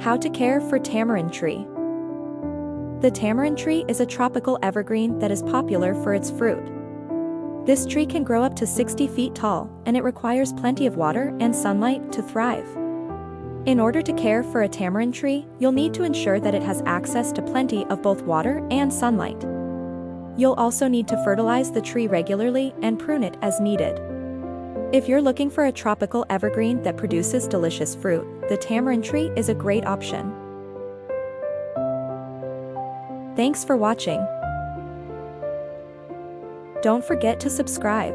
How to care for tamarind tree. The tamarind tree is a tropical evergreen that is popular for its fruit. This tree can grow up to 60 feet tall, and it requires plenty of water and sunlight to thrive. In order to care for a tamarind tree, you'll need to ensure that it has access to plenty of both water and sunlight. You'll also need to fertilize the tree regularly and prune it as needed. If you're looking for a tropical evergreen that produces delicious fruit, the tamarind tree is a great option. Thanks for watching. Don't forget to subscribe.